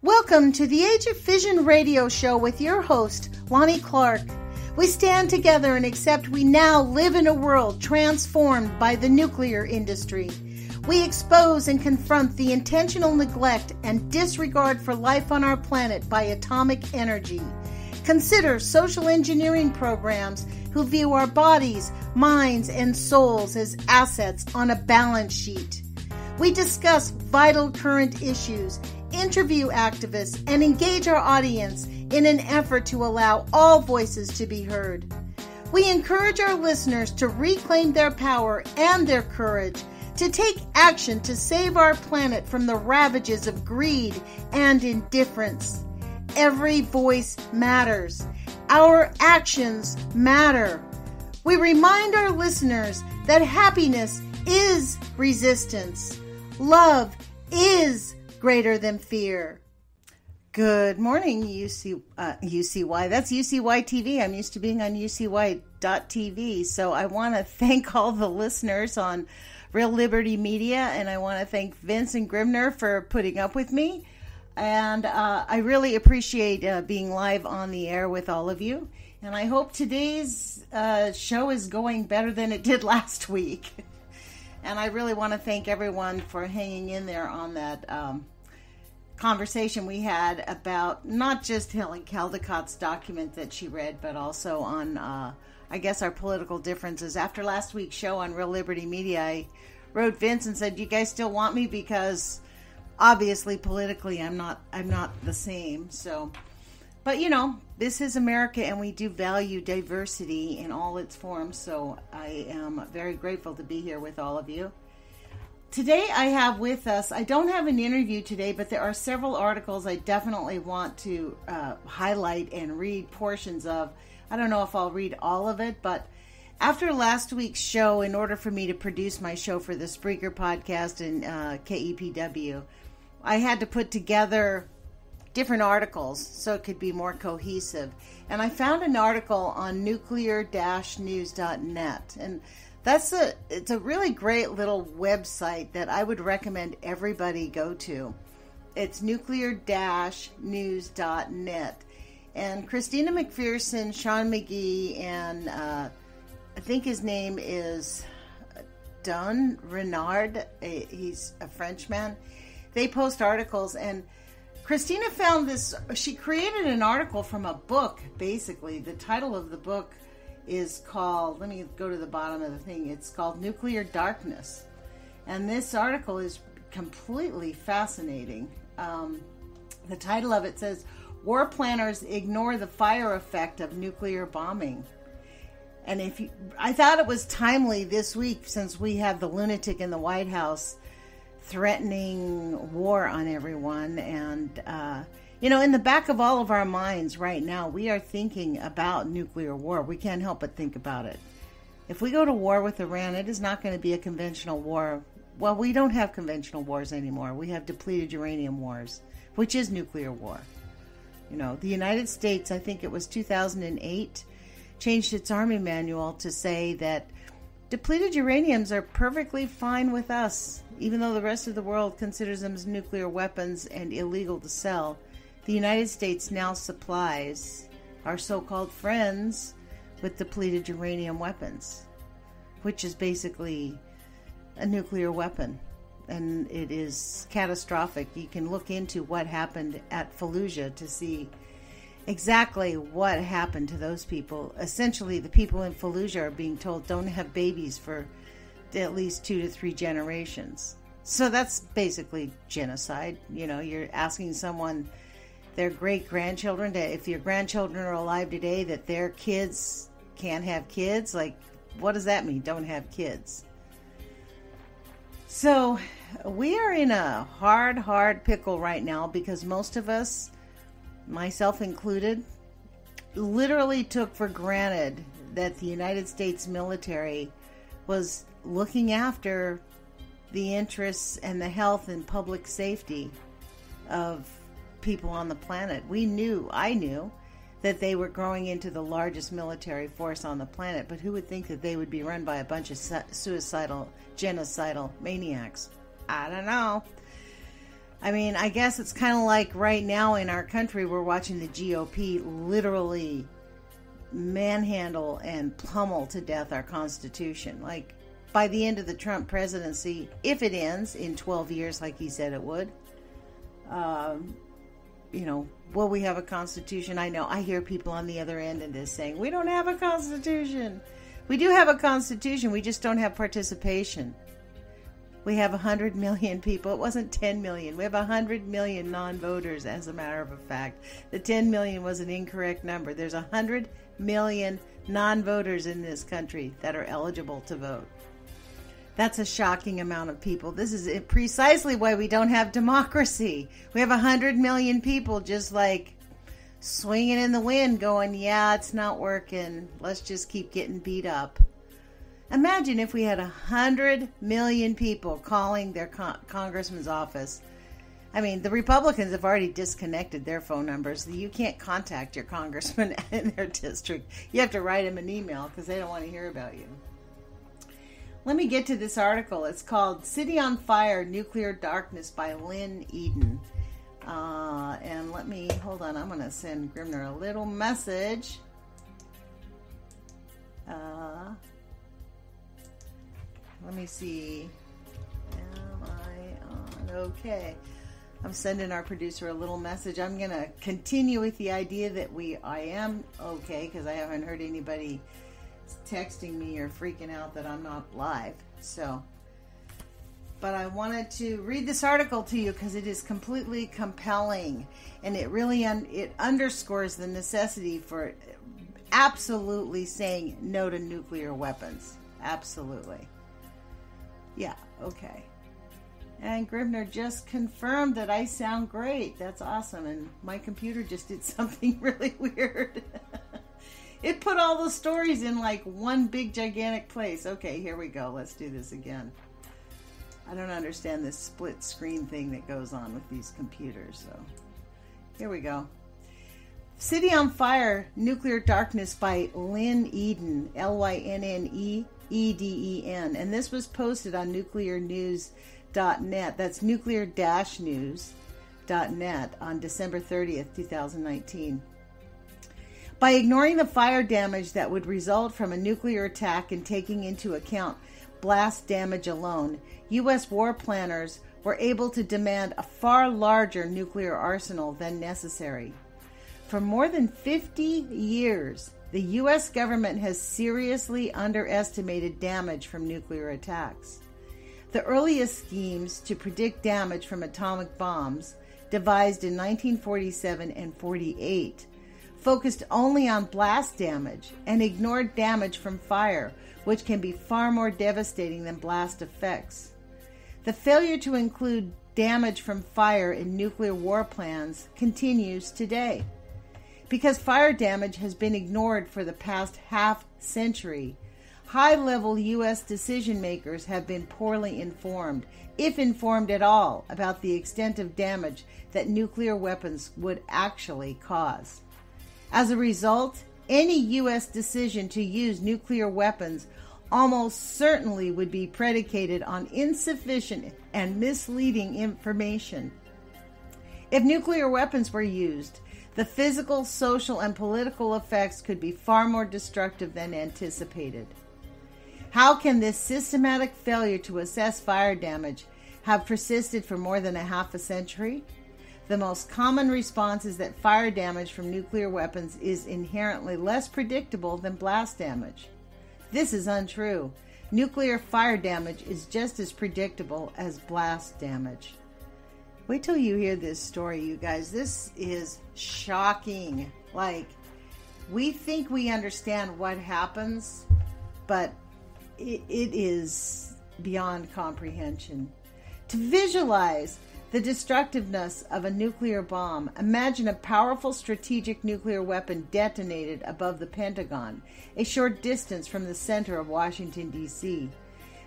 Welcome to the Age of Fission radio show with your host, Lonnie Clark. We stand together and accept we now live in a world transformed by the nuclear industry. We expose and confront the intentional neglect and disregard for life on our planet by atomic energy. Consider social engineering programs who view our bodies, minds, and souls as assets on a balance sheet. We discuss vital current issues, interview activists, and engage our audience in an effort to allow all voices to be heard. We encourage our listeners to reclaim their power and their courage to take action to save our planet from the ravages of greed and indifference. Every voice matters. Our actions matter. We remind our listeners that happiness is resistance. Love is greater than fear. Good morning, UCY. That's UCY TV. I'm used to being on UCY.tv. So I want to thank all the listeners on Real Liberty Media, and I want to thank Vince and Grimner for putting up with me. And I really appreciate being live on the air with all of you. And I hope today's show is going better than it did last week. And I really want to thank everyone for hanging in there on that conversation we had about not just Helen Caldicott's document that she read, but also on, I guess, our political differences. After last week's show on Real Liberty Media, I wrote Vince and said, "Do you guys still want me?" Because obviously, politically, I'm not the same. So, but you know, this is America, and we do value diversity in all its forms. So I am very grateful to be here with all of you. Today I have with us, I don't have an interview today, but there are several articles I definitely want to highlight and read portions of. I don't know if I'll read all of it, but after last week's show, in order for me to produce my show for the Spreaker podcast and KEPW, I had to put together different articles so it could be more cohesive. And I found an article on nuclear-news.net. And it's a really great little website that I would recommend everybody go to. It's nuclear-news.net. And Christina McPherson, Sean McGee, and I think his name is Don Renard. He's a Frenchman. They post articles, and Christina found this. She created an article from a book, basically. The title of the book is called, let me go to the bottom of the thing, it's called Nuclear Darkness. And this article is completely fascinating. The title of it says, "War Planners Ignore the Fire Effect of Nuclear Bombing." And I thought it was timely this week, since we have the lunatic in the White House threatening war on everyone. And, in the back of all of our minds right now, we are thinking about nuclear war. We can't help but think about it. If we go to war with Iran, it is not going to be a conventional war. Well, we don't have conventional wars anymore. We have depleted uranium wars, which is nuclear war. The United States, I think it was 2008, changed its Army manual to say that depleted uraniums are perfectly fine with us, even though the rest of the world considers them as nuclear weapons and illegal to sell. The United States now supplies our so-called friends with depleted uranium weapons, which is basically a nuclear weapon, and it is catastrophic. You can look into what happened at Fallujah to see exactly what happened to those people. Essentially, the people in Fallujah are being told don't have babies for at least 2 to 3 generations. So that's basically genocide. You're asking someone, their great-grandchildren, if your grandchildren are alive today, that their kids can't have kids. Like, what does that mean? Don't have kids. So we are in a hard pickle right now, because most of us, myself included, literally took for granted that the United States military was looking after the interests and the health and public safety of people on the planet. I knew that they were growing into the largest military force on the planet, but who would think that they would be run by a bunch of suicidal, genocidal maniacs? I don't know. I mean, I guess it's kind of like right now in our country, we're watching the GOP literally manhandle and pummel to death our Constitution. Like, by the end of the Trump presidency, if it ends in 12 years like he said it would, will we have a Constitution? I know, I hear people on the other end of this saying, we don't have a Constitution. We do have a Constitution, we just don't have participation. We have 100 million people. It wasn't 10 million. We have 100 million non-voters, as a matter of fact. The 10 million was an incorrect number. There's 100 million non-voters in this country that are eligible to vote. That's a shocking amount of people. This is precisely why we don't have democracy. We have 100 million people just like swinging in the wind going, yeah, it's not working. Let's just keep getting beat up. Imagine if we had 100 million people calling their congressman's office. I mean, the Republicans have already disconnected their phone numbers. You can't contact your congressman in their district. You have to write them an email because they don't want to hear about you. Let me get to this article. It's called City on Fire, Nuclear Darkness by Lynn Eden. And hold on, I'm going to send Grimner a little message. Let me see. Am I on? Okay. I'm sending our producer a little message. I'm going to continue with the idea that I am okay, because I haven't heard anybody texting me or freaking out that I'm not live. But I wanted to read this article to you because it is completely compelling, and it really it underscores the necessity for absolutely saying no to nuclear weapons. Absolutely. Yeah, okay. And Gribner just confirmed that I sound great. That's awesome. And my computer just did something really weird. It put all the stories in like one big gigantic place. Okay, here we go. Let's do this again. I don't understand this split screen thing that goes on with these computers. So here we go. City on Fire, Nuclear Darkness by Lynn Eden, Lynneden. And this was posted on nuclearnews.net. That's nuclear-news.net on December 30th, 2019. By ignoring the fire damage that would result from a nuclear attack and taking into account blast damage alone, U.S. war planners were able to demand a far larger nuclear arsenal than necessary. For more than 50 years, the U.S. government has seriously underestimated damage from nuclear attacks. The earliest schemes to predict damage from atomic bombs, devised in 1947 and 48, focused only on blast damage and ignored damage from fire, which can be far more devastating than blast effects. The failure to include damage from fire in nuclear war plans continues today. Because fire damage has been ignored for the past half-century, high-level U.S. decision-makers have been poorly informed, if informed at all, about the extent of damage that nuclear weapons would actually cause. As a result, any U.S. decision to use nuclear weapons almost certainly would be predicated on insufficient and misleading information. If nuclear weapons were used, the physical, social, and political effects could be far more destructive than anticipated. How can this systematic failure to assess fire damage have persisted for more than a half a century? The most common response is that fire damage from nuclear weapons is inherently less predictable than blast damage. This is untrue. Nuclear fire damage is just as predictable as blast damage. Wait till you hear this story, you guys. This is shocking. Like, we think we understand what happens, but it is beyond comprehension. To visualize the destructiveness of a nuclear bomb, imagine a powerful strategic nuclear weapon detonated above the Pentagon, a short distance from the center of Washington, D.C.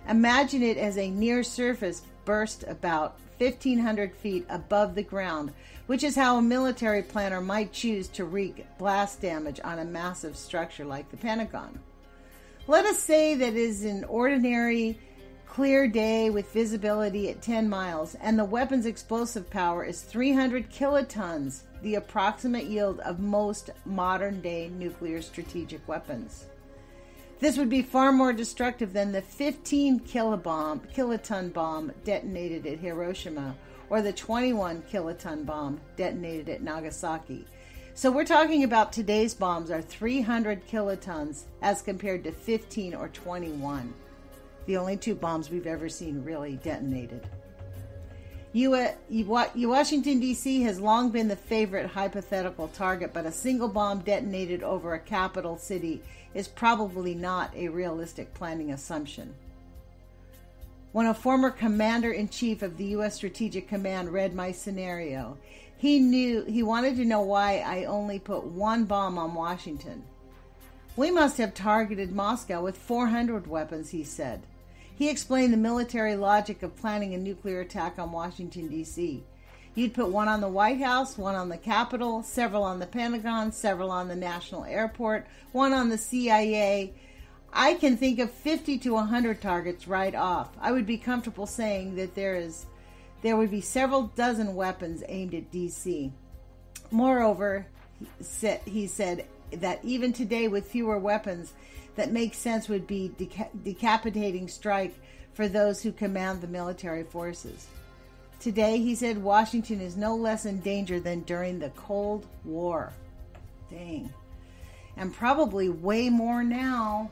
Imagine it as a near-surface burst about 1,500 feet above the ground, which is how a military planner might choose to wreak blast damage on a massive structure like the Pentagon. Let us say that it is an ordinary clear day with visibility at 10 miles, and the weapon's explosive power is 300 kilotons, the approximate yield of most modern-day nuclear strategic weapons. This would be far more destructive than the 15 kiloton bomb detonated at Hiroshima or the 21 kiloton bomb detonated at Nagasaki. So we're talking about today's bombs are 300 kilotons as compared to 15 or 21. The only two bombs we've ever seen really detonated. Washington, D.C. has long been the favorite hypothetical target, but a single bomb detonated over a capital city is probably not a realistic planning assumption. When a former commander-in-chief of the U.S. Strategic Command read my scenario, he wanted to know why I only put one bomb on Washington. We must have targeted Moscow with 400 weapons, he said. He explained the military logic of planning a nuclear attack on Washington, D.C. You'd put one on the White House, one on the Capitol, several on the Pentagon, several on the National Airport, one on the CIA. I can think of 50 to 100 targets right off. I would be comfortable saying that there would be several dozen weapons aimed at D.C. Moreover, he said that even today with fewer weapons, that makes sense would be decapitating strike for those who command the military forces. Today, he said, Washington is no less in danger than during the Cold War. Dang. And probably way more now.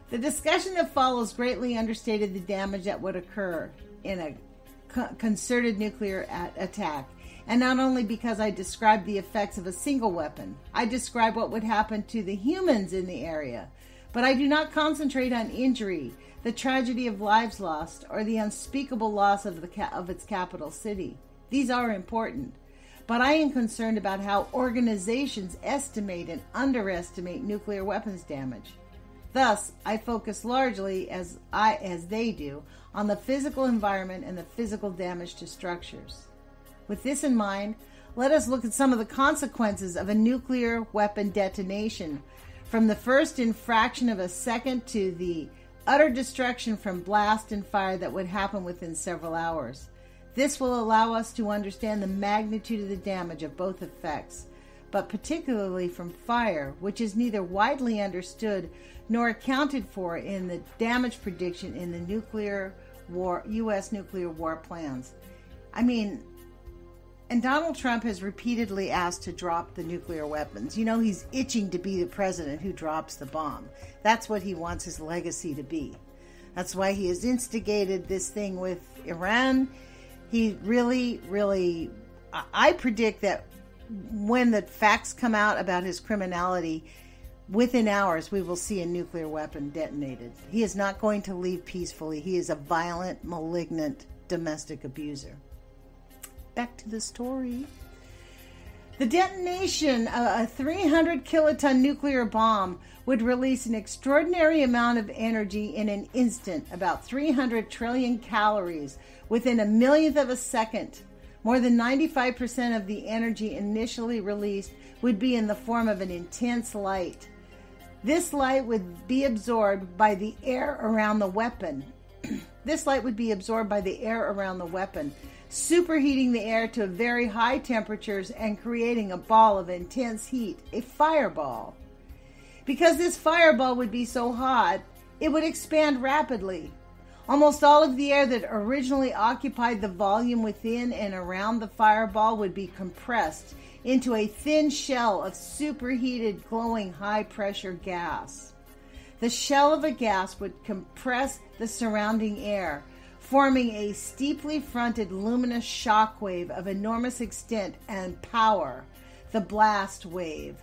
The discussion that follows greatly understated the damage that would occur in a concerted nuclear attack. And not only because I described the effects of a single weapon, I describe what would happen to the humans in the area. But I do not concentrate on injury, the tragedy of lives lost, or the unspeakable loss of its capital city. These are important. But I am concerned about how organizations estimate and underestimate nuclear weapons damage. Thus, I focus largely, as they do, on the physical environment and the physical damage to structures. With this in mind, let us look at some of the consequences of a nuclear weapon detonation, from the first infraction of a second to the utter destruction from blast and fire that would happen within several hours. This will allow us to understand the magnitude of the damage of both effects, but particularly from fire, which is neither widely understood nor accounted for in the damage prediction in the U.S. nuclear war plans. And Donald Trump has repeatedly asked to drop the nuclear weapons. You know, he's itching to be the president who drops the bomb. That's what he wants his legacy to be. That's why he has instigated this thing with Iran. He really, I predict that when the facts come out about his criminality, within hours we will see a nuclear weapon detonated. He is not going to leave peacefully. He is a violent, malignant domestic abuser. Back to the story. The detonation of a 300 kiloton nuclear bomb would release an extraordinary amount of energy in an instant, about 300 trillion calories, within a millionth of a second. More than 95% of the energy initially released would be in the form of an intense light. This light would be absorbed by the air around the weapon. Superheating the air to very high temperatures and creating a ball of intense heat, a fireball. Because this fireball would be so hot, it would expand rapidly. Almost all of the air that originally occupied the volume within and around the fireball would be compressed into a thin shell of superheated, glowing, high-pressure gas. The shell of a gas would compress the surrounding air, forming a steeply fronted luminous shock wave of enormous extent and power, the blast wave.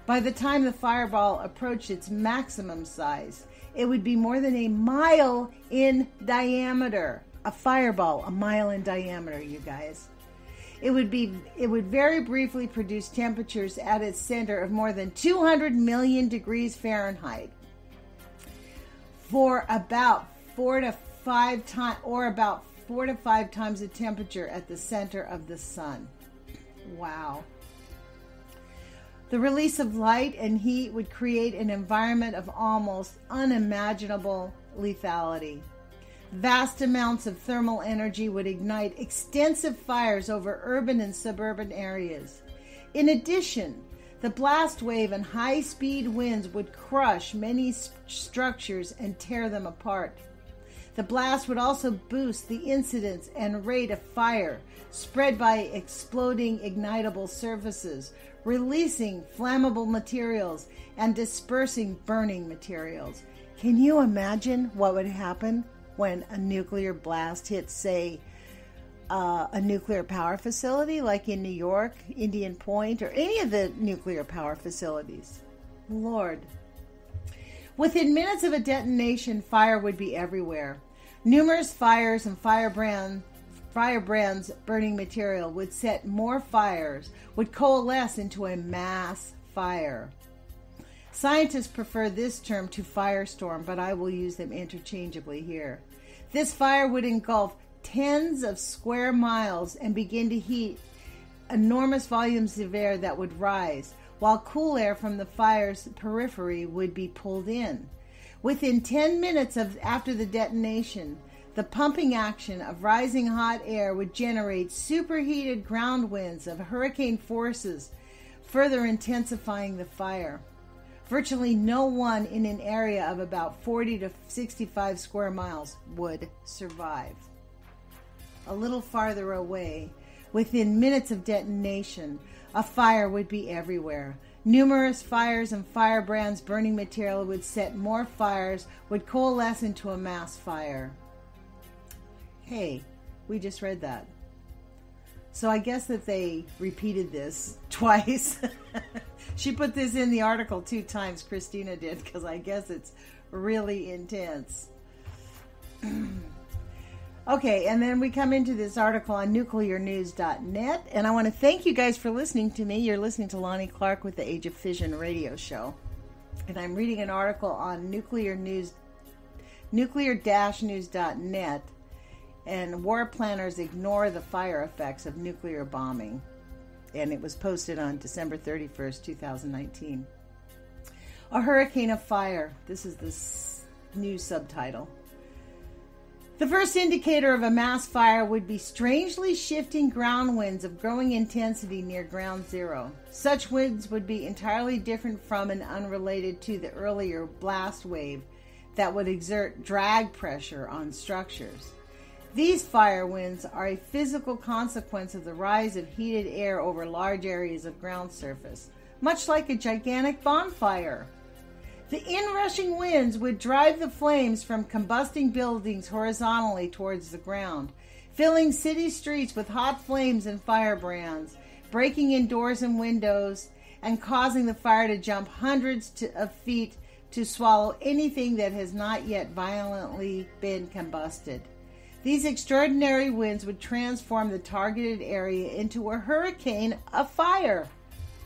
By the time the fireball approached its maximum size, it would be more than a mile in diameter. A fireball, a mile in diameter, you guys. It would very briefly produce temperatures at its center of more than 200 million degrees Fahrenheit, for about 4 to 5 times the temperature at the center of the sun. Wow. The release of light and heat would create an environment of almost unimaginable lethality. Vast amounts of thermal energy would ignite extensive fires over urban and suburban areas. In addition, the blast wave and high-speed winds would crush many structures and tear them apart. The blast would also boost the incidence and rate of fire spread by exploding ignitable surfaces, releasing flammable materials, and dispersing burning materials. Can you imagine what would happen when a nuclear blast hits, say, a nuclear power facility like in New York, Indian Point, or any of the nuclear power facilities? Lord. Within minutes of a detonation, fire would be everywhere. Numerous fires and firebrands burning material would set more fires, would coalesce into a mass fire. Scientists prefer this term to firestorm, but I will use them interchangeably here. This fire would engulf tens of square miles and begin to heat enormous volumes of air that would rise, while cool air from the fire's periphery would be pulled in. Within 10 minutes after the detonation, the pumping action of rising hot air would generate superheated ground winds of hurricane forces, further intensifying the fire. Virtually no one in an area of about 40 to 65 square miles would survive. A little farther away, within minutes of detonation, a fire would be everywhere. Numerous fires and firebrands burning material would set more fires, would coalesce into a mass fire. Hey, we just read that. So I guess that they repeated this twice. She put this in the article 2 times, Christina did, because I guess it's really intense. Okay, and then we come into this article on nuclearnews.net, and I want to thank you guys for listening to me. You're listening to Lonnie Clark with the Age of Fission radio show. And I'm reading an article on nuclear-news.net, and war planners ignore the fire effects of nuclear bombing. And it was posted on December 31st, 2019. A hurricane of fire. This is the new subtitle. The first indicator of a mass fire would be strangely shifting ground winds of growing intensity near ground zero. Such winds would be entirely different from and unrelated to the earlier blast wave that would exert drag pressure on structures. These fire winds are a physical consequence of the rise of heated air over large areas of ground surface, much like a gigantic bonfire. The inrushing winds would drive the flames from combusting buildings horizontally towards the ground, filling city streets with hot flames and firebrands, breaking in doors and windows, and causing the fire to jump hundreds of feet to swallow anything that has not yet violently been combusted. These extraordinary winds would transform the targeted area into a hurricane of fire.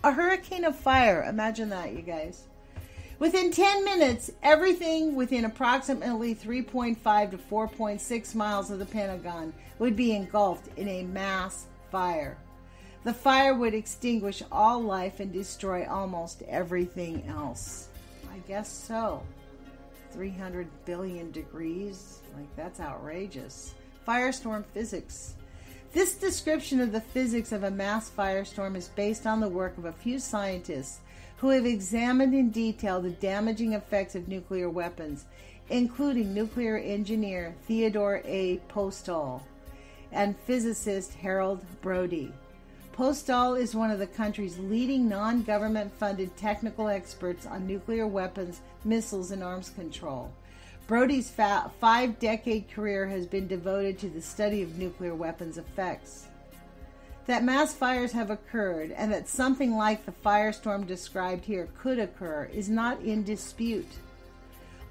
A hurricane of fire. Imagine that, you guys. Within 10 minutes, everything within approximately 3.5 to 4.6 miles of the Pentagon would be engulfed in a mass fire. The fire would extinguish all life and destroy almost everything else. I guess so. 300 billion degrees? Like, that's outrageous. Firestorm physics. This description of the physics of a mass firestorm is based on the work of a few scientists who have examined in detail the damaging effects of nuclear weapons, including nuclear engineer Theodore A. Postol and physicist Harold Brody. Postol is one of the country's leading non-government funded technical experts on nuclear weapons, missiles, and arms control. Brody's 5-decade career has been devoted to the study of nuclear weapons effects. That mass fires have occurred and that something like the firestorm described here could occur is not in dispute.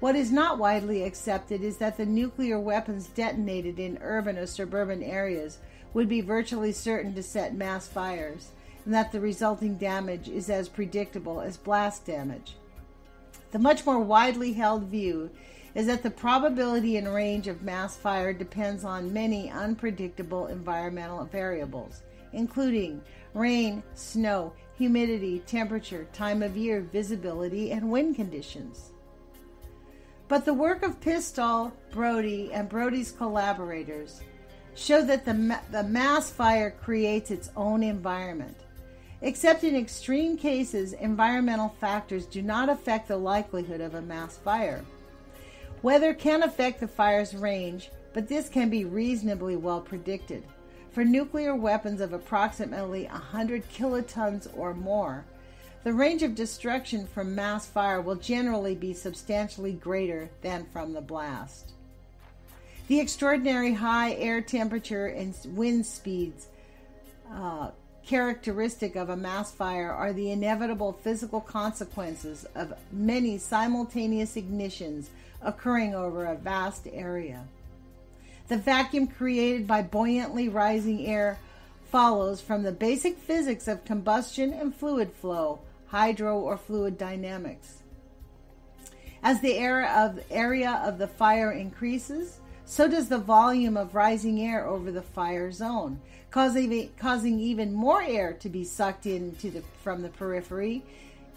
What is not widely accepted is that the nuclear weapons detonated in urban or suburban areas would be virtually certain to set mass fires, and that the resulting damage is as predictable as blast damage. The much more widely held view is that the probability and range of mass fire depends on many unpredictable environmental variables, including rain, snow, humidity, temperature, time of year, visibility, and wind conditions. But the work of Pistol, Brody, and Brody's collaborators show that the mass fire creates its own environment. Except in extreme cases, environmental factors do not affect the likelihood of a mass fire. Weather can affect the fire's range, but this can be reasonably well predicted. For nuclear weapons of approximately 100 kilotons or more, the range of destruction from mass fire will generally be substantially greater than from the blast. The extraordinary high air temperature and wind speeds characteristic of a mass fire are the inevitable physical consequences of many simultaneous ignitions occurring over a vast area. The vacuum created by buoyantly rising air follows from the basic physics of combustion and fluid flow, hydro or fluid dynamics. As the area of the fire increases, so does the volume of rising air over the fire zone, causing even more air to be sucked from the periphery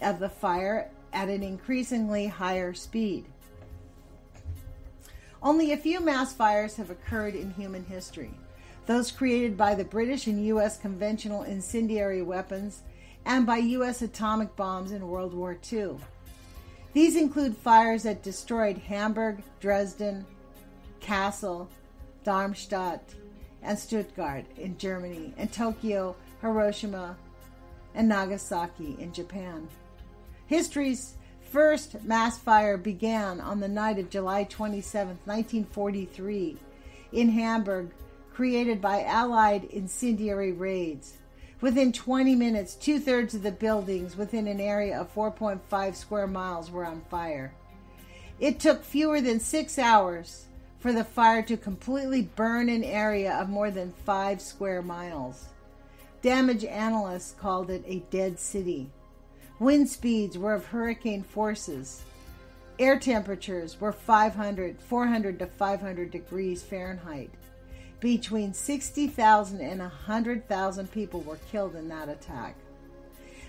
of the fire at an increasingly higher speed. Only a few mass fires have occurred in human history, those created by the British and U.S. conventional incendiary weapons and by U.S. atomic bombs in World War II. These include fires that destroyed Hamburg, Dresden, Kassel, Darmstadt, and Stuttgart in Germany, and Tokyo, Hiroshima, and Nagasaki in Japan. History's first mass fire began on the night of July 27, 1943, in Hamburg, created by Allied incendiary raids. Within 20 minutes, 2/3 of the buildings within an area of 4.5 square miles were on fire. It took fewer than 6 hours for the fire to completely burn an area of more than 5 square miles. Damage analysts called it a dead city. Wind speeds were of hurricane forces. Air temperatures were 400 to 500 degrees Fahrenheit. Between 60,000 and 100,000 people were killed in that attack.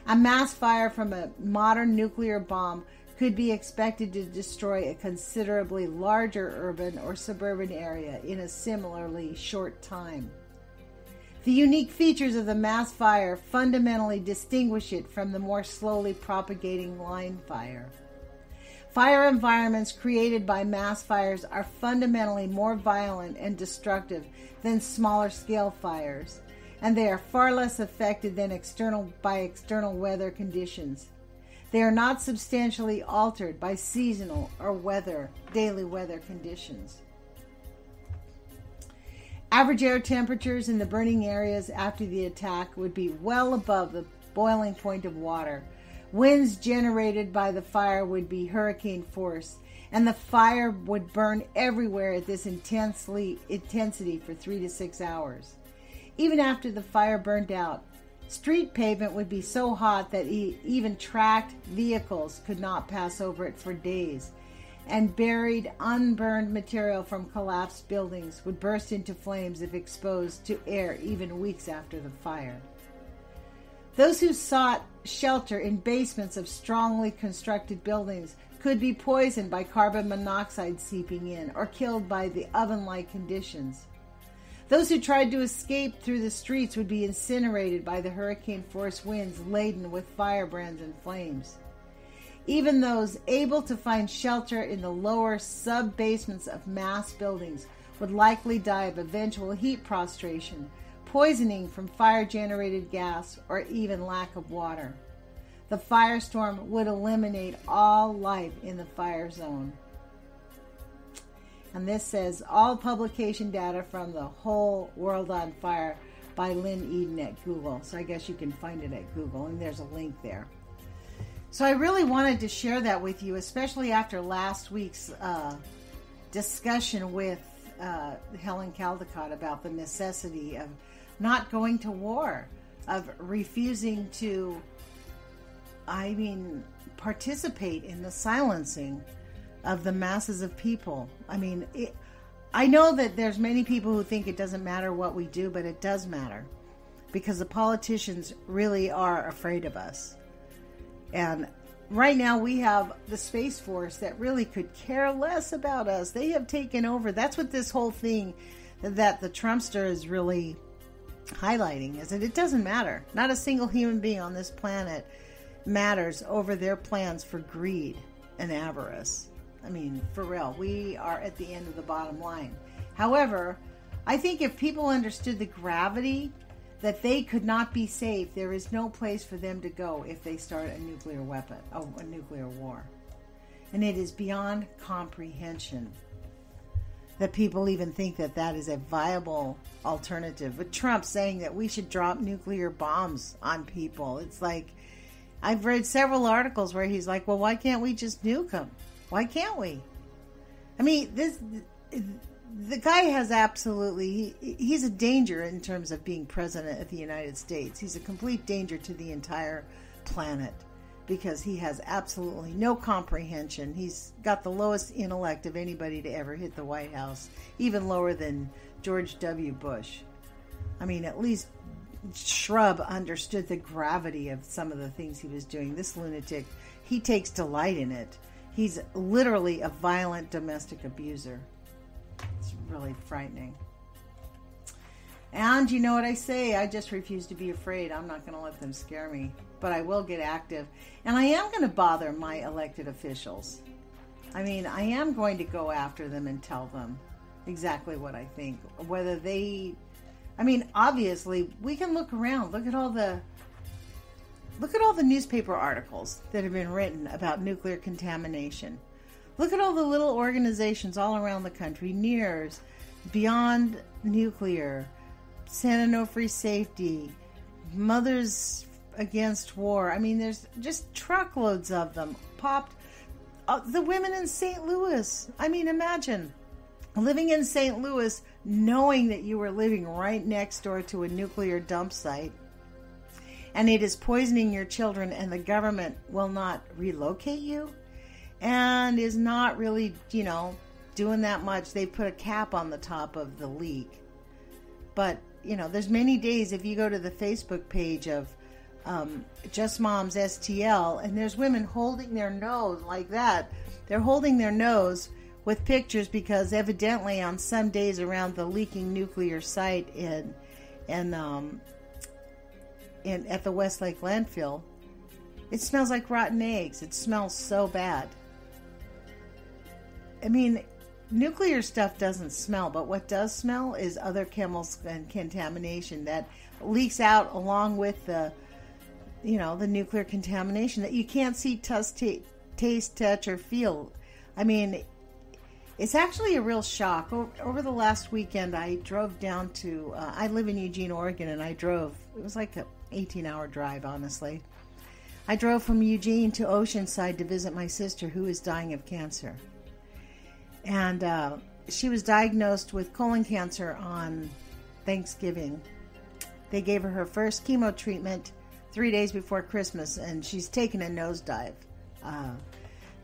A mass fire from a modern nuclear bomb could be expected to destroy a considerably larger urban or suburban area in a similarly short time. The unique features of the mass fire fundamentally distinguish it from the more slowly propagating line fire. Fire environments created by mass fires are fundamentally more violent and destructive than smaller scale fires, and they are far less affected than by external weather conditions. They are not substantially altered by seasonal or daily weather conditions. Average air temperatures in the burning areas after the attack would be well above the boiling point of water. Winds generated by the fire would be hurricane force, and the fire would burn everywhere at this intensity for 3 to 6 hours. Even after the fire burned out, street pavement would be so hot that even tracked vehicles could not pass over it for days, and buried, unburned material from collapsed buildings would burst into flames if exposed to air even weeks after the fire. Those who sought shelter in basements of strongly constructed buildings could be poisoned by carbon monoxide seeping in or killed by the oven-like conditions. Those who tried to escape through the streets would be incinerated by the hurricane-force winds laden with firebrands and flames. Even those able to find shelter in the lower sub-basements of mass buildings would likely die of eventual heat prostration, poisoning from fire-generated gas, or even lack of water. The firestorm would eliminate all life in the fire zone. And this says, all publication data from the Whole World on Fire by Lynn Eden at Google. So I guess you can find it at Google, and there's a link there. So I really wanted to share that with you, especially after last week's discussion with Helen Caldecott about the necessity of not going to war, of refusing to, participate in the silencing of the masses of people. I mean, I know that there's many people who think it doesn't matter what we do, but it does matter, because the politicians really are afraid of us. And right now we have the Space Force that really could care less about us. They have taken over. That's what this whole thing that the Trumpster is really highlighting, is that it doesn't matter. Not a single human being on this planet matters over their plans for greed and avarice. I mean, for real, we are at the end of the bottom line. However, I think if people understood the gravity that they could not be safe, there is no place for them to go if they start a nuclear weapon, a nuclear war. And it is beyond comprehension that people even think that that is a viable alternative. With Trump saying that we should drop nuclear bombs on people, it's like, I've read several articles where he's like, well, why can't we just nuke them? Why can't we? I mean, the guy has absolutely, he's a danger in terms of being president of the United States. He's a complete danger to the entire planet because he has absolutely no comprehension. He's got the lowest intellect of anybody to ever hit the White House, even lower than George W. Bush. I mean, at least Shrub understood the gravity of some of the things he was doing. This lunatic, he takes delight in it. He's literally a violent domestic abuser. It's really frightening. And you know what I say? I just refuse to be afraid. I'm not going to let them scare me. But I will get active. And I am going to bother my elected officials. I mean, I am going to go after them and tell them exactly what I think. Whether they... I mean, obviously, we can look around. Look at all the newspaper articles that have been written about nuclear contamination. Look at all the little organizations all around the country. NEARS, Beyond Nuclear, San Onofre Safety, Mothers Against War. I mean, there's just truckloads of them popped. The women in St. Louis. I mean, imagine living in St. Louis knowing that you were living right next door to a nuclear dump site, and it is poisoning your children, and the government will not relocate you and is not really, doing that much. They put a cap on the top of the leak. But, there's many days if you go to the Facebook page of Just Moms STL, and there's women holding their nose like that. They're holding their nose with pictures because evidently on some days around the leaking nuclear site at the Westlake landfill, it smells like rotten eggs. It smells so bad. I mean, nuclear stuff doesn't smell, but what does smell is other chemicals and contamination that leaks out along with the nuclear contamination that you can't see, taste, touch, or feel. I mean, it's actually a real shock. Over the last weekend, I drove down to, I live in Eugene, Oregon, and it was like an 18-hour drive, honestly. I drove from Eugene to Oceanside to visit my sister, who is dying of cancer. And she was diagnosed with colon cancer on Thanksgiving. They gave her first chemo treatment 3 days before Christmas, and she's taken a nosedive.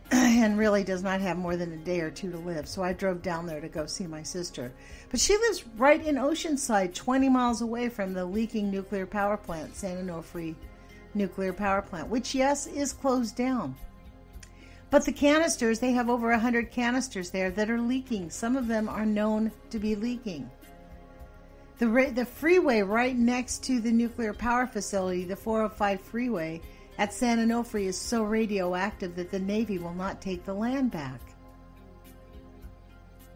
And really does not have more than a day or two to live. So I drove down there to go see my sister. But she lives right in Oceanside, 20 miles away from the leaking nuclear power plant, San Onofre Nuclear Power Plant, which, yes, is closed down. But the canisters, they have over 100 canisters there that are leaking. Some of them are known to be leaking. The freeway right next to the nuclear power facility, the 405 freeway, at San Onofre is so radioactive that the Navy will not take the land back.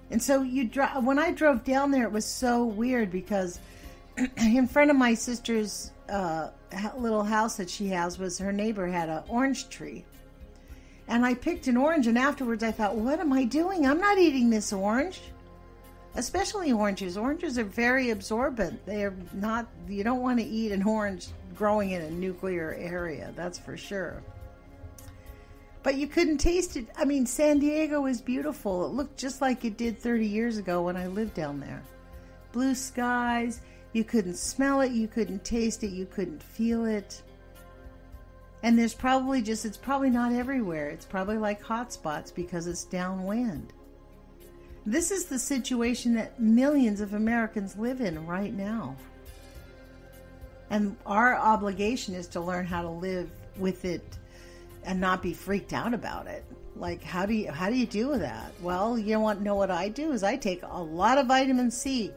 And so when I drove down there, it was so weird because in front of my sister's little house that she has was her neighbor had an orange tree. And I picked an orange, and afterwards I thought, what am I doing? I'm not eating this orange. Especially oranges. Oranges are very absorbent. They are not, you don't want to eat an orange growing in a nuclear area, that's for sure. But you couldn't taste it. I mean, San Diego is beautiful. It looked just like it did 30 years ago when I lived down there. Blue skies, you couldn't smell it, you couldn't taste it, you couldn't feel it. And it's probably not everywhere. It's probably like hot spots because it's downwind. This is the situation that millions of Americans live in right now. And our obligation is to learn how to live with it and not be freaked out about it. Like, how do you deal with that? Well, you want to know what I do is I take a lot of vitamin C,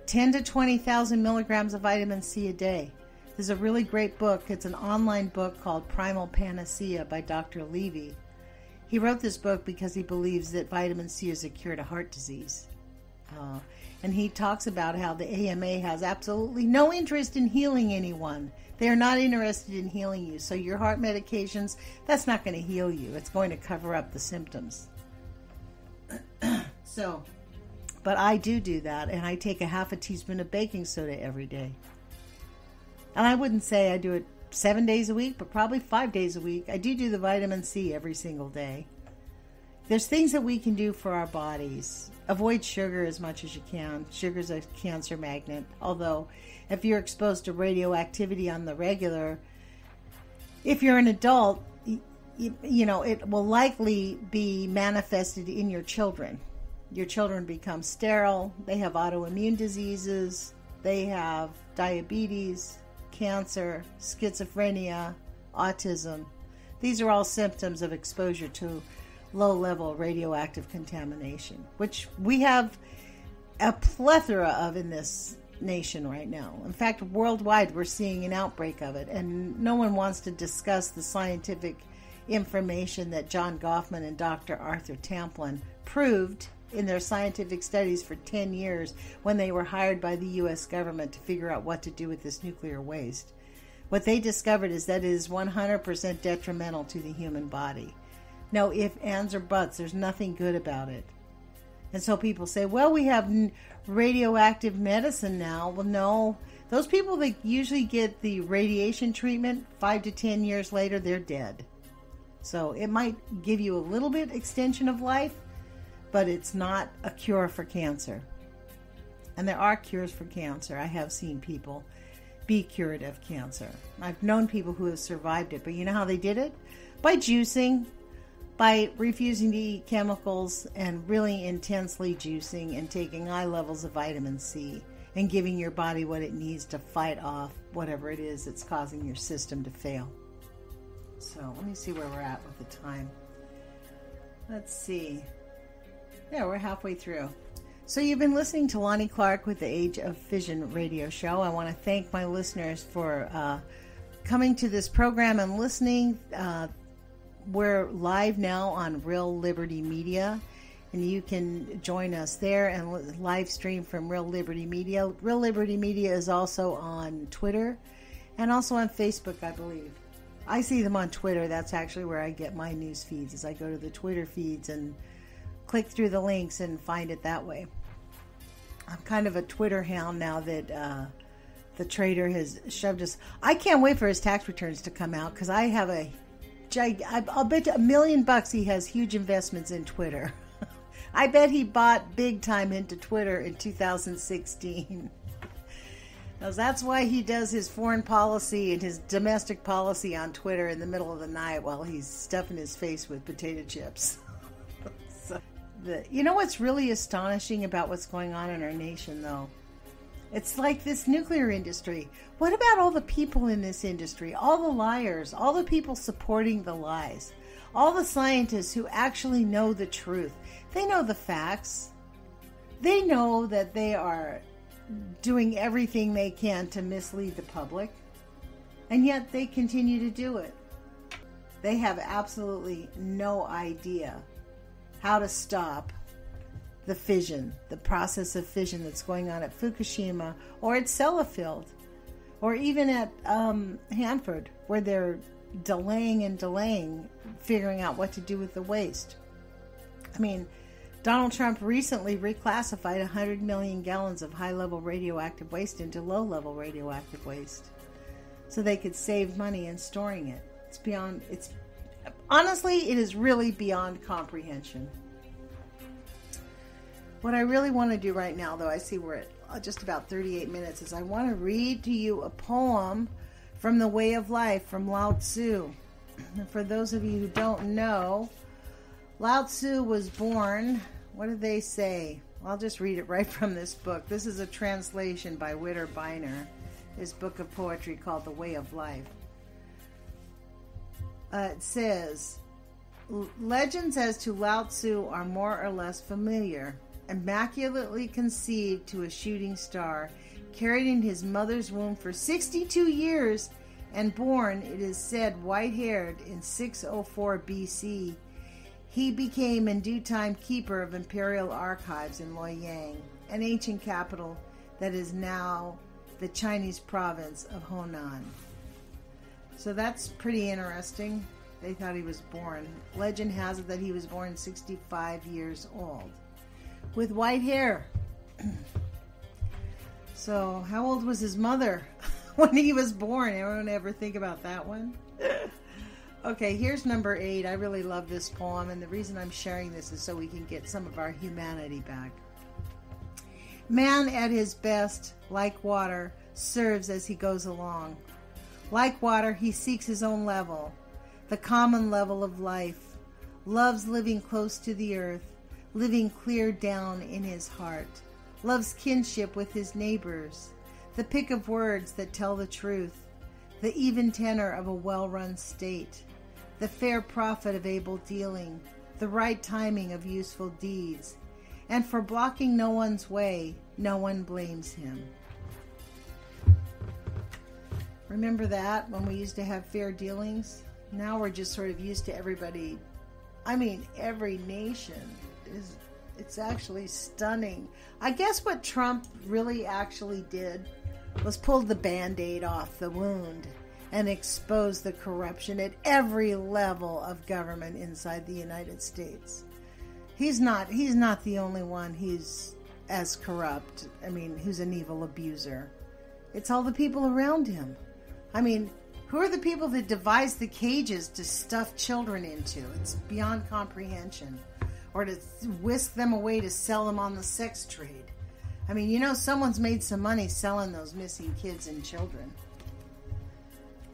10 to 20,000 milligrams of vitamin C a day. There's a really great book. It's an online book called Primal Panacea by Dr. Levy. He wrote this book because he believes that vitamin C is a cure to heart disease. And he talks about how the AMA has absolutely no interest in healing anyone. They are not interested in healing you. So your heart medications, that's not going to heal you. It's going to cover up the symptoms. But I do that, and I take a half a teaspoon of baking soda every day. And I wouldn't say I do it 7 days a week, but probably 5 days a week. I do the vitamin C every single day. There's things that we can do for our bodies. Avoid sugar as much as you can. Sugar's a cancer magnet. Although, if you're exposed to radioactivity on the regular, if you're an adult, you know, it will likely be manifested in your children. Your children become sterile. They have autoimmune diseases. They have diabetes, cancer, schizophrenia, autism. These are all symptoms of exposure to low-level radioactive contamination, which we have a plethora of in this nation right now. In fact, worldwide, we're seeing an outbreak of it, and no one wants to discuss the scientific information that John Goffman and Dr. Arthur Tamplin proved in their scientific studies for 10 years when they were hired by the U.S. government to figure out what to do with this nuclear waste. What they discovered is that it is 100% detrimental to the human body. No ifs, ands, or buts. There's nothing good about it. And so people say, well, we have radioactive medicine now. Well, no. Those people that usually get the radiation treatment 5 to 10 years later, they're dead. So it might give you a little bit extension of life, but it's not a cure for cancer. And there are cures for cancer. I have seen people be cured of cancer. I've known people who have survived it. But you know how they did it? By juicing. By refusing to eat chemicals and really intensely juicing and taking high levels of vitamin C and giving your body what it needs to fight off whatever it is that's causing your system to fail. So let me see where we're at with the time. Let's see. Yeah, we're halfway through. So you've been listening to Lonnie Clark with the Age of Fission radio show. I want to thank my listeners for coming to this program and listening. We're live now on Real Liberty Media, and you can join us there and live stream from Real Liberty Media. Real Liberty Media is also on Twitter and also on Facebook, I believe. I see them on Twitter. That's actually where I get my news feeds, is I go to the Twitter feeds and click through the links and find it that way. I'm kind of a Twitter hound now that the trader has shoved us. I can't wait for his tax returns to come out because I have I'll bet you $1 million he has huge investments in Twitter. I bet he bought big time into Twitter in 2016. Because that's why he does his foreign policy and his domestic policy on Twitter in the middle of the night while he's stuffing his face with potato chips. You know what's really astonishing about what's going on in our nation, though? It's like this nuclear industry. What about all the people in this industry? All the liars, all the people supporting the lies, all the scientists who actually know the truth. They know the facts. They know that they are doing everything they can to mislead the public, and yet they continue to do it. They have absolutely no idea how to stop the fission, the process of fission that's going on at Fukushima or at Sellafield or even at Hanford, where they're delaying figuring out what to do with the waste. I mean, Donald Trump recently reclassified 100 million gallons of high-level radioactive waste into low-level radioactive waste so they could save money in storing it. Honestly, it is really beyond comprehension. What I really want to do right now, though, I see we're at just about 38 minutes, is I want to read to you a poem from The Way of Life from Lao Tzu. And for those of you who don't know, Lao Tzu was born, what did they say? I'll just read it right from this book. This is a translation by Witter Bynner, his book of poetry called The Way of Life. It says, legends as to Lao Tzu are more or less familiar. Immaculately conceived to a shooting star, carried in his mother's womb for 62 years, and born, it is said, white-haired in 604 BC, he became in due time keeper of imperial archives in Luoyang, an ancient capital that is now the Chinese province of Honan. So that's pretty interesting. They thought he was born. Legend has it that he was born 65 years old with white hair. So how old was his mother when he was born? Anyone ever think about that one? Okay, here's number 8. I really love this poem, and the reason I'm sharing this is so we can get some of our humanity back. Man at his best, like water, serves as he goes along. Like water, he seeks his own level, the common level of life, loves living close to the earth, living clear down in his heart, loves kinship with his neighbors, the pick of words that tell the truth, the even tenor of a well-run state, the fair profit of able dealing, the right timing of useful deeds, and for blocking no one's way, no one blames him. Remember that when we used to have fair dealings? Now we're just sort of used to everybody. I mean, every nation is, it's actually stunning. I guess what Trump really actually did was pull the Band-Aid off the wound and expose the corruption at every level of government inside the United States. He's not the only one who's as corrupt, who's an evil abuser. It's all the people around him. Who are the people that devised the cages to stuff children into? It's beyond comprehension. Or to whisk them away to sell them on the sex trade. Someone's made some money selling those missing kids and children.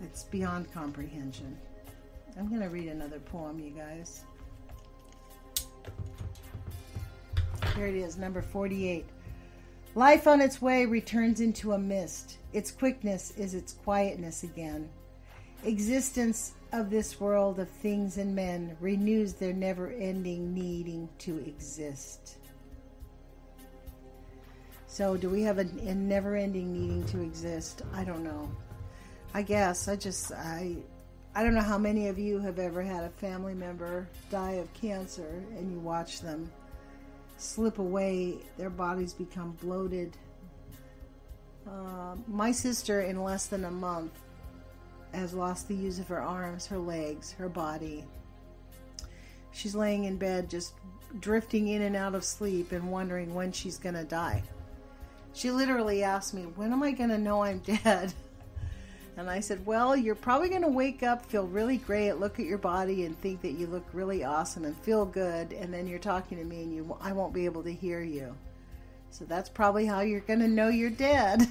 It's beyond comprehension. I'm going to read another poem, you guys. Here it is, number 48. Life on its way returns into a mist. Its quickness is its quietness again. Existence of this world of things and men renews their never-ending needing to exist. So do we have a never-ending needing to exist? I don't know. I guess. I don't know how many of you have ever had a family member die of cancer and you watch them slip away, their bodies become bloated. My sister, in less than a month, has lost the use of her arms, her legs, her body. She's laying in bed just drifting in and out of sleep and wondering when she's going to die. She literally asked me, when am I going to know I'm dead? And I said, well, you're probably going to wake up, feel really great, look at your body and think that you look really awesome and feel good, and then you're talking to me and I won't be able to hear you. So that's probably how you're going to know you're dead.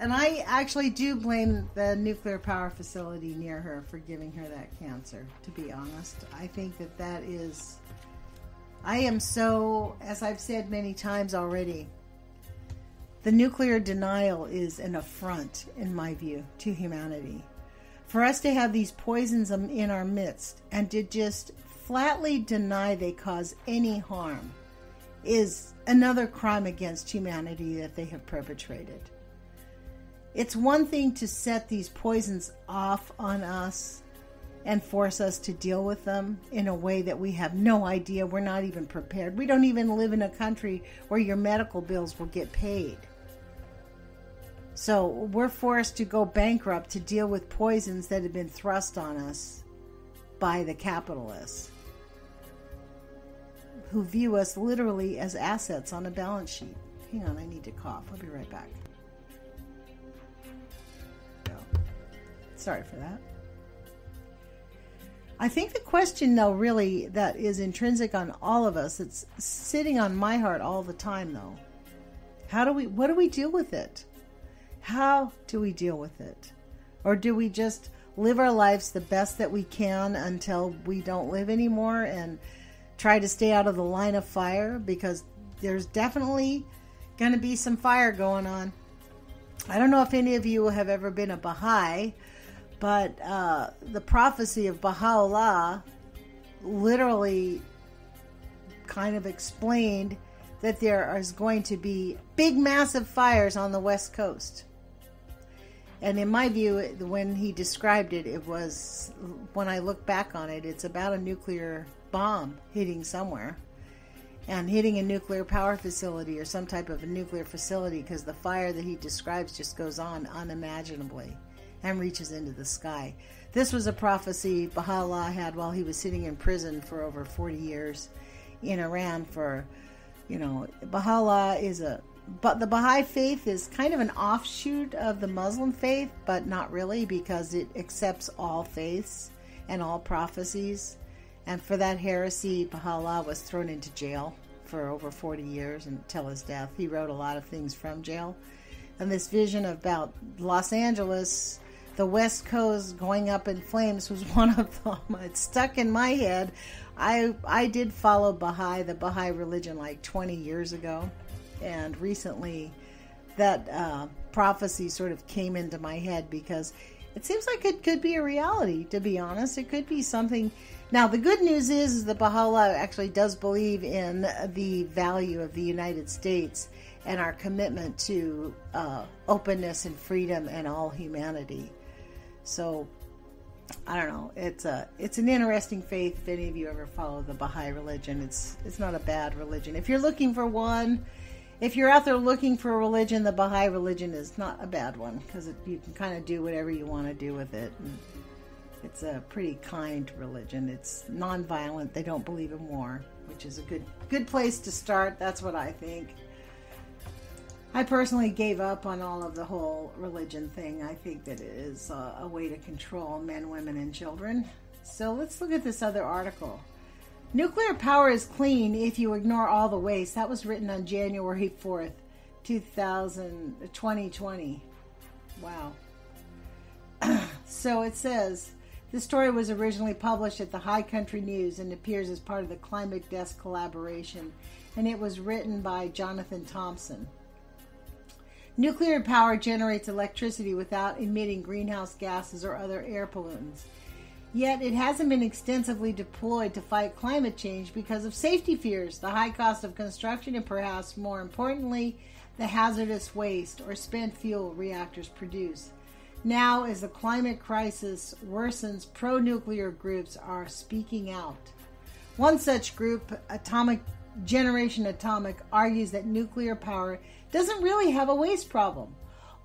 And I actually do blame the nuclear power facility near her for giving her that cancer, to be honest. I think that is... I am so, as I've said many times already, the nuclear denial is an affront, in my view, to humanity. For us to have these poisons in our midst and to just flatly deny they cause any harm is another crime against humanity that they have perpetrated. It's one thing to set these poisons off on us and force us to deal with them in a way that we have no idea. We're not even prepared. We don't even live in a country where your medical bills will get paid. So we're forced to go bankrupt to deal with poisons that have been thrust on us by the capitalists, who view us literally as assets on a balance sheet. Hang on, I need to cough. I'll be right back. Sorry for that. I think the question, though, really that is intrinsic on all of us, it's sitting on my heart all the time, though. What do we do with it? How do we deal with it? Or do we just live our lives the best that we can until we don't live anymore and try to stay out of the line of fire? Because there's definitely going to be some fire going on. I don't know if any of you have ever been a Baha'i, but the prophecy of Baha'u'llah literally kind of explained that there is going to be big, massive fires on the West Coast. And in my view, when he described it, it was, when I look back on it, it's about a nuclear bomb hitting somewhere and hitting a nuclear power facility or some type of a nuclear facility, because the fire that he describes just goes on unimaginably and reaches into the sky. This was a prophecy Baha'u'llah had while he was sitting in prison for over 40 years in Iran for, Baha'u'llah is but the Baha'i faith is kind of an offshoot of the Muslim faith, but not really, because it accepts all faiths and all prophecies. And for that heresy, Baha'u'llah was thrown into jail for over 40 years until his death. He wrote a lot of things from jail. And this vision about Los Angeles, the West Coast going up in flames, was one of them. It's stuck in my head. I did follow the Baha'i religion like 20 years ago. And recently that prophecy sort of came into my head because it seems like it could be a reality, to be honest. It could be something. Now, the good news is that Baha'u'llah actually does believe in the value of the United States and our commitment to openness and freedom and all humanity. So, I don't know. It's an interesting faith. If any of you ever follow the Baha'i religion, it's not a bad religion. If you're looking for one, if you're out there looking for a religion, the Baha'i religion is not a bad one, because you can kind of do whatever you want to do with it. And it's a pretty kind religion. It's non-violent. They don't believe in war, which is a good place to start. That's what I think. I personally gave up on all of the whole religion thing. I think that it is a way to control men, women, and children. So let's look at this other article. Nuclear power is clean if you ignore all the waste. That was written on January 4th, 2020. Wow. So it says, this story was originally published at the High Country News and appears as part of the Climate Desk collaboration, and it was written by Jonathan Thompson. Nuclear power generates electricity without emitting greenhouse gases or other air pollutants. Yet it hasn't been extensively deployed to fight climate change because of safety fears, the high cost of construction, and perhaps more importantly, the hazardous waste or spent fuel reactors produce. Now, as the climate crisis worsens, pro-nuclear groups are speaking out. One such group, Atomic, argues that nuclear power doesn't really have a waste problem.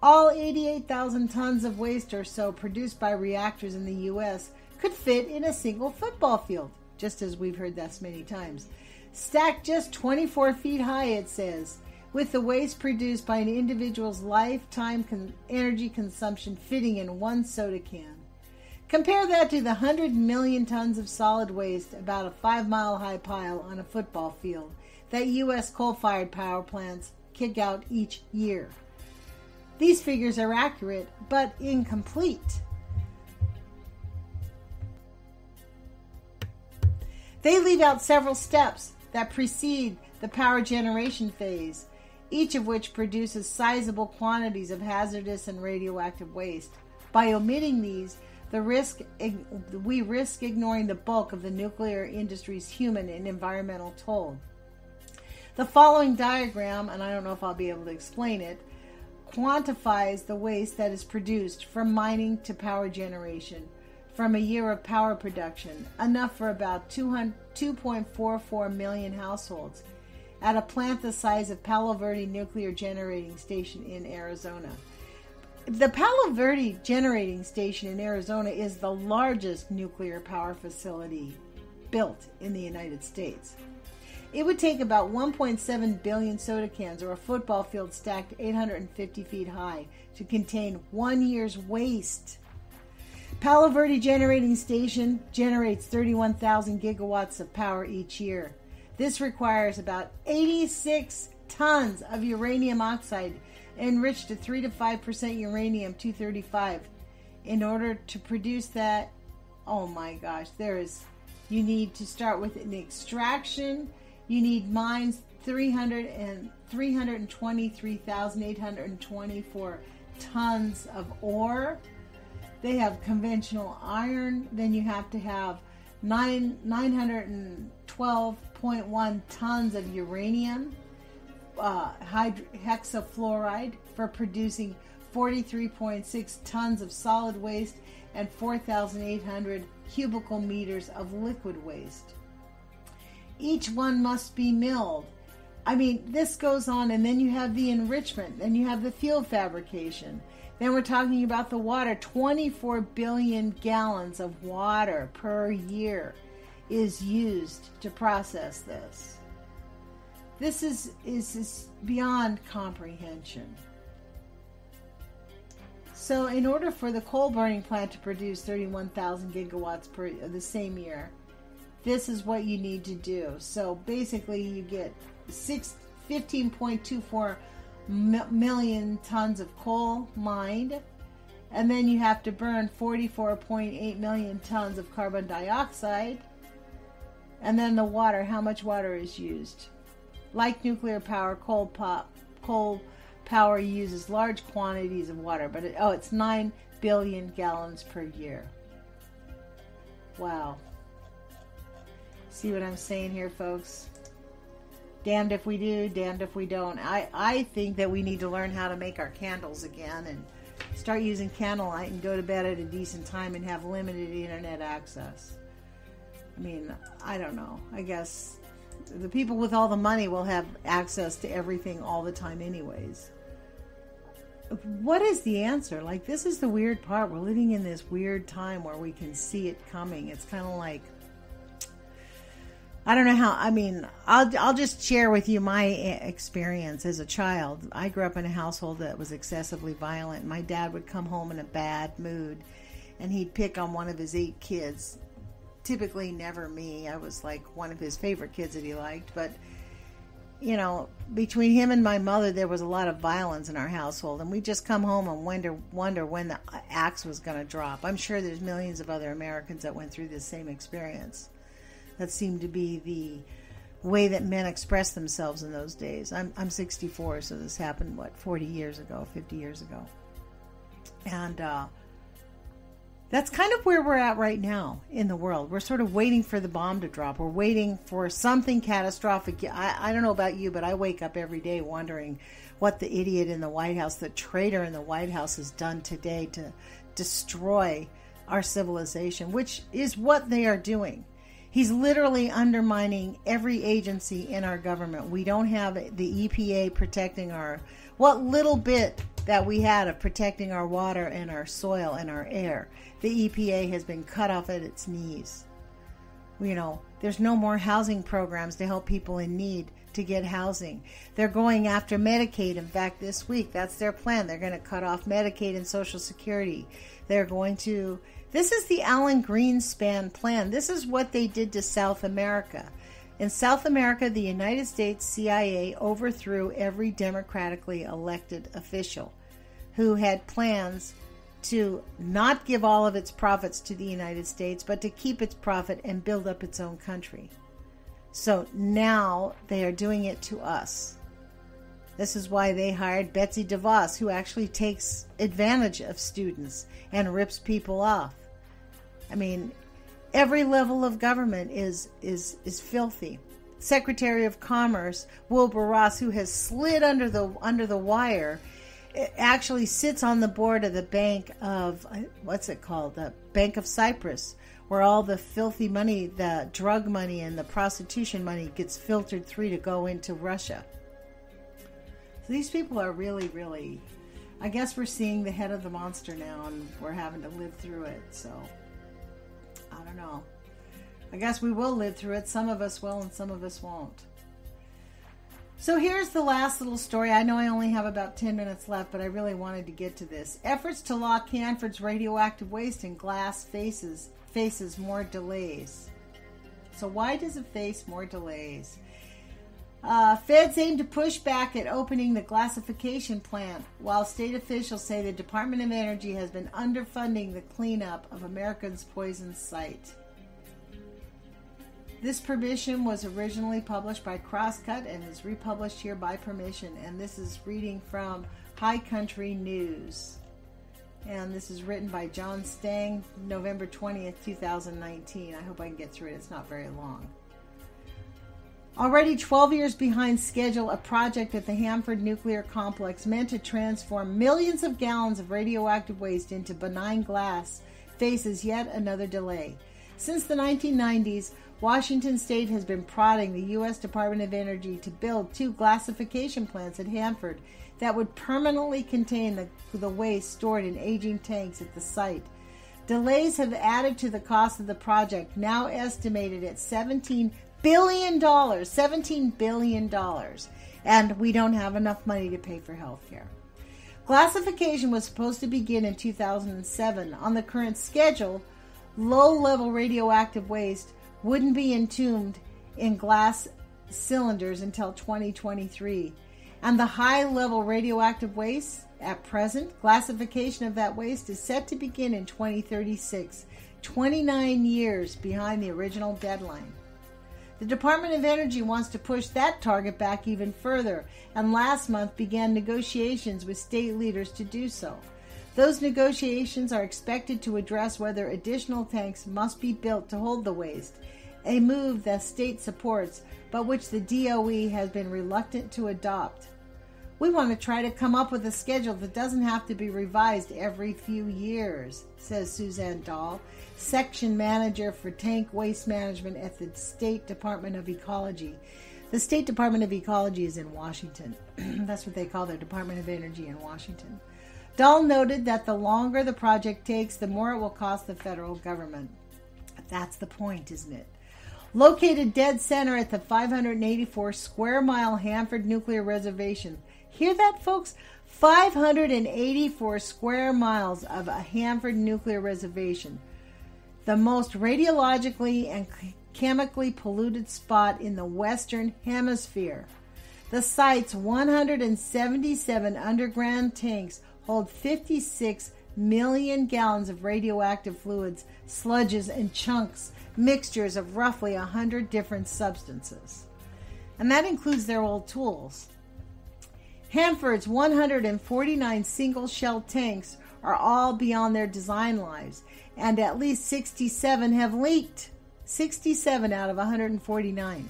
All 88,000 tons of waste or so produced by reactors in the U.S. could fit in a single football field, just as we've heard that many times. Stacked just 24 feet high, it says, with the waste produced by an individual's lifetime energy consumption fitting in one soda can. Compare that to the 100 million tons of solid waste, about a 5-mile high pile on a football field, that U.S. coal-fired power plants kick out each year. These figures are accurate, but incomplete. They leave out several steps that precede the power generation phase, each of which produces sizable quantities of hazardous and radioactive waste. By omitting these, we risk ignoring the bulk of the nuclear industry's human and environmental toll. The following diagram, and I don't know if I'll be able to explain it, quantifies the waste that is produced from mining to power generation from a year of power production, enough for about 2.44 million households, at a plant the size of Palo Verde Nuclear Generating Station in Arizona. The Palo Verde Generating Station in Arizona is the largest nuclear power facility built in the United States. It would take about 1.7 billion soda cans or a football field stacked 850 feet high to contain 1 year's waste. Palo Verde Generating Station generates 31,000 gigawatts of power each year. This requires about 86 tons of uranium oxide, enriched to 3 to 5% uranium-235. In order to produce that, oh my gosh, you need to start with an extraction. You need mines 323,824 tons of ore. They have conventional iron. Then you have to have 912.1 tons of uranium, hexafluoride, for producing 43.6 tons of solid waste and 4,800 cubical meters of liquid waste. Each one must be milled. I mean, this goes on, and then you have the enrichment, then you have the fuel fabrication. Then we're talking about the water. 24 billion gallons of water per year is used to process this. This is beyond comprehension. So in order for the coal burning plant to produce 31,000 gigawatts per the same year, this is what you need to do. So basically you get 15.24 million tons of coal mined, and then you have to burn 44.8 million tons of carbon dioxide, and then the water, how much water is used. Like nuclear power, coal power uses large quantities of water, but it's 9 billion gallons per year. Wow. See what I'm saying here, folks? Damned if we do, damned if we don't. I think that we need to learn how to make our candles again and start using candlelight and go to bed at a decent time and have limited internet access. I mean, I don't know. I guess the people with all the money will have access to everything all the time anyways. What is the answer? Like, this is the weird part. We're living in this weird time where we can see it coming. It's kind of like, I don't know how, I mean, I'll just share with you my experience as a child. I grew up in a household that was excessively violent. My dad would come home in a bad mood, and he'd pick on one of his 8 kids. Typically never me. I was like one of his favorite kids that he liked. But, you know, between him and my mother, there was a lot of violence in our household. And we'd just come home and wonder when the axe was going to drop. I'm sure there's millions of other Americans that went through this same experience. That seemed to be the way that men expressed themselves in those days. I'm 64, so this happened, 40 years ago, 50 years ago. And that's kind of where we're at right now in the world. We're sort of waiting for the bomb to drop. We're waiting for something catastrophic. I don't know about you, but I wake up every day wondering what the idiot in the White House, the traitor in the White House, has done today to destroy our civilization, which is what they are doing. He's literally undermining every agency in our government. We don't have the EPA protecting what little bit that we had of protecting our water and our soil and our air. The EPA has been cut off at its knees. You know, there's no more housing programs to help people in need to get housing. They're going after Medicaid. In fact, this week, that's their plan. They're going to cut off Medicaid and Social Security. This is the Alan Greenspan plan. This is what they did to South America. In South America, the United States CIA overthrew every democratically elected official who had plans to not give all of its profits to the United States, but to keep its profit and build up its own country. So now they are doing it to us. This is why they hired Betsy DeVos, who actually takes advantage of students and rips people off. I mean, every level of government is filthy. Secretary of Commerce Wilbur Ross, who has slid under the wire, actually sits on the board of the bank of, what's it called? The Bank of Cyprus, where all the filthy money, the drug money and the prostitution money gets filtered through to go into Russia. So these people are really, really, I guess we're seeing the head of the monster now, and we're having to live through it. So, I don't know. I guess we will live through it. Some of us will and some of us won't. So here's the last little story. I know I only have about 10 minutes left, but I really wanted to get to this. Efforts to lock Hanford's radioactive waste in glass faces more delays. So why does it face more delays? Feds aim to push back at opening the glassification plant, while state officials say the Department of Energy has been underfunding the cleanup of America's poison site. This permission was originally published by Crosscut and is republished here by permission. And this is reading from High Country News. And this is written by John Stang, November 20th, 2019. I hope I can get through it. It's not very long. Already 12 years behind schedule, a project at the Hanford Nuclear Complex meant to transform millions of gallons of radioactive waste into benign glass faces yet another delay. Since the 1990s, Washington State has been prodding the U.S. Department of Energy to build 2 glassification plants at Hanford that would permanently contain the waste stored in aging tanks at the site. Delays have added to the cost of the project, now estimated at $17 billion, $17 billion, and we don't have enough money to pay for health care. Glassification was supposed to begin in 2007. On the current schedule, low-level radioactive waste wouldn't be entombed in glass cylinders until 2023. And the high-level radioactive waste, at present, glassification of that waste is set to begin in 2036, 29 years behind the original deadline. The Department of Energy wants to push that target back even further, and last month began negotiations with state leaders to do so. Those negotiations are expected to address whether additional tanks must be built to hold the waste, a move the state supports, but which the DOE has been reluctant to adopt. We want to try to come up with a schedule that doesn't have to be revised every few years, says Suzanne Dahl, section manager for tank waste management at the State Department of Ecology. The State Department of Ecology is in Washington. That's what they call their Department of Energy in Washington. Dahl noted that the longer the project takes, the more it will cost the federal government. That's the point, isn't it? Located dead center at the 584 square mile Hanford Nuclear Reservation. Hear that, folks? 584 square miles of a Hanford Nuclear Reservation. The most radiologically and chemically polluted spot in the Western Hemisphere. The site's 177 underground tanks hold 56 million gallons of radioactive fluids, sludges, and chunks, mixtures of roughly 100 different substances. And that includes their old tools. Hanford's 149 single-shell tanks are all beyond their design lives, and at least 67 have leaked. 67 out of 149.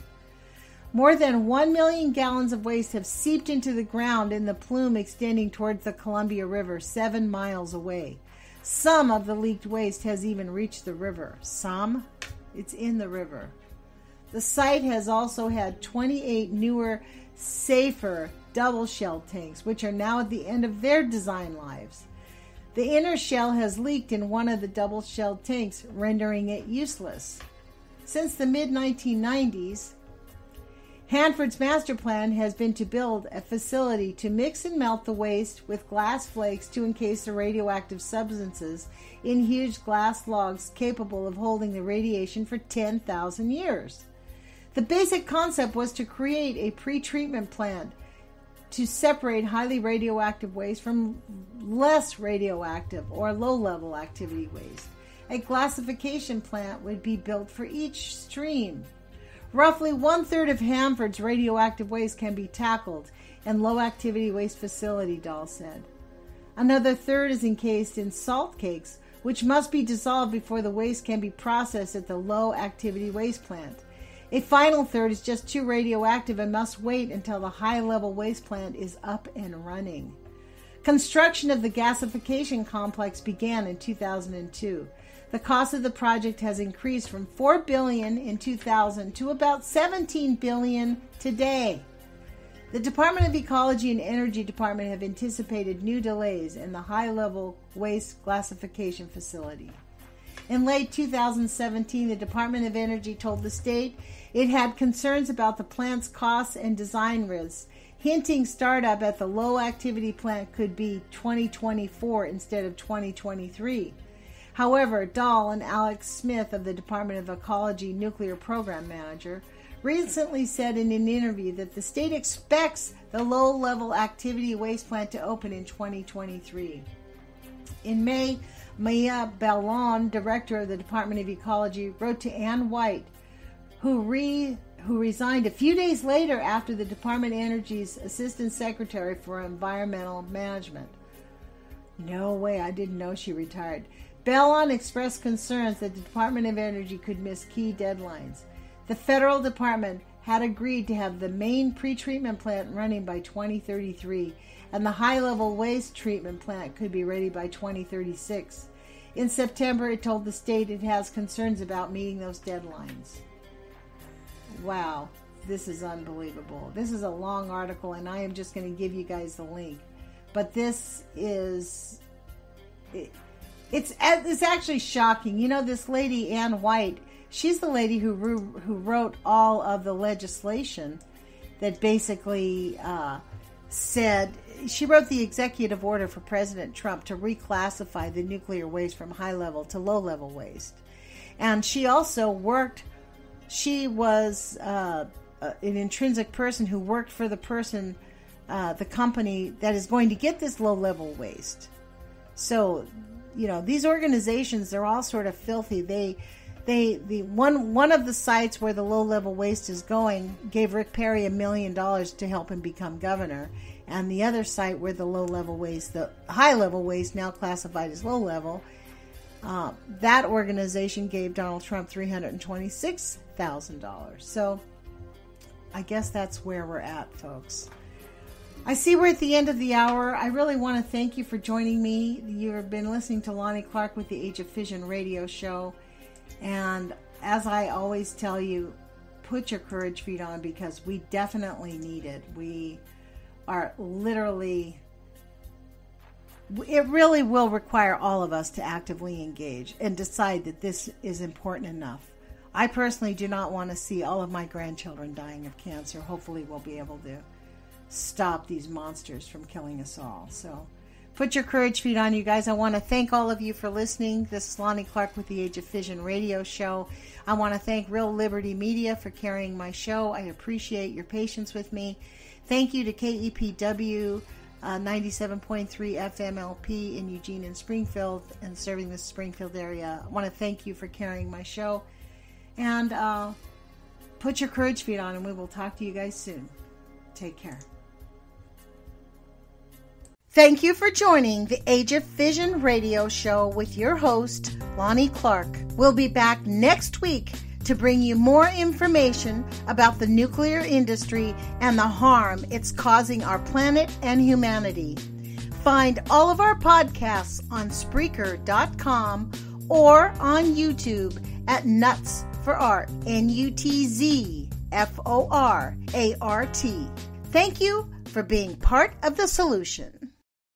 More than 1 million gallons of waste have seeped into the ground in the plume extending towards the Columbia River 7 miles away. Some of the leaked waste has even reached the river. Some? It's in the river. The site has also had 28 newer, safer double-shell tanks, which are now at the end of their design lives. The inner shell has leaked in one of the double-shell tanks, rendering it useless. Since the mid-1990s, Hanford's master plan has been to build a facility to mix and melt the waste with glass flakes to encase the radioactive substances in huge glass logs capable of holding the radiation for 10,000 years. The basic concept was to create a pre-treatment plant to separate highly radioactive waste from less radioactive or low-level activity waste. A glassification plant would be built for each stream. Roughly 1/3 of Hanford's radioactive waste can be tackled in low-activity waste facility, Dahl said. Another third is encased in salt cakes, which must be dissolved before the waste can be processed at the low-activity waste plant. A final third is just too radioactive and must wait until the high-level waste plant is up and running. Construction of the gasification complex began in 2002. The cost of the project has increased from $4 billion in 2000 to about $17 billion today. The Department of Ecology and Energy Department have anticipated new delays in the high-level waste glassification facility. In late 2017, the Department of Energy told the state it had concerns about the plant's costs and design risks, hinting startup at the low-activity plant could be 2024 instead of 2023. However, Dahl and Alex Smith of the Department of Ecology Nuclear Program Manager recently said in an interview that the state expects the low-level activity waste plant to open in 2023. In May, Maya Ballon, director of the Department of Ecology, wrote to Ann White, who resigned a few days later after the Department of Energy's Assistant Secretary for Environmental Management. No way, I didn't know she retired. Ballon expressed concerns that the Department of Energy could miss key deadlines. The federal department had agreed to have the main pretreatment plant running by 2033, and the high-level waste treatment plant could be ready by 2036. In September, it told the state it has concerns about meeting those deadlines. Wow, this is unbelievable. This is a long article, and I am just going to give you guys the link. But this is... It's actually shocking. You know, this lady, Ann White, she's the lady who wrote all of the legislation that basically said, she wrote the executive order for President Trump to reclassify the nuclear waste from high-level to low-level waste. And she also she was an intrinsic person who worked for the company that is going to get this low-level waste. So, you know, these organizations, they're all sort of filthy. One of the sites where the low-level waste is going gave Rick Perry $1 million to help him become governor. And the other site where the low-level waste, the high-level waste, now classified as low-level, that organization gave Donald Trump $326,000. So I guess that's where we're at, folks. I see we're at the end of the hour. I really want to thank you for joining me. You've been listening to Lonnie Clark with the Age of Fission radio show. And as I always tell you, put your courage feet on, because we definitely need it. We are literally... It really will require all of us to actively engage and decide that this is important enough. I personally do not want to see all of my grandchildren dying of cancer. Hopefully we'll be able to stop these monsters from killing us all. So put your courage feet on, you guys. I want to thank all of you for listening. This is Lonnie Clark with the Age of Fission radio show. I want to thank Real Liberty Media for carrying my show. I appreciate your patience with me. Thank you to KEPW 97.3 FM LP in Eugene and Springfield, and serving the Springfield area. I want to thank you for carrying my show. And put your courage feet on, and we will talk to you guys soon. Take care. Thank you for joining the Age of Fission radio show with your host, Lonnie Clark. We'll be back next week to bring you more information about the nuclear industry and the harm it's causing our planet and humanity. Find all of our podcasts on Spreaker.com or on YouTube at Nuts for Art, NUTZFORART. Thank you for being part of the solution.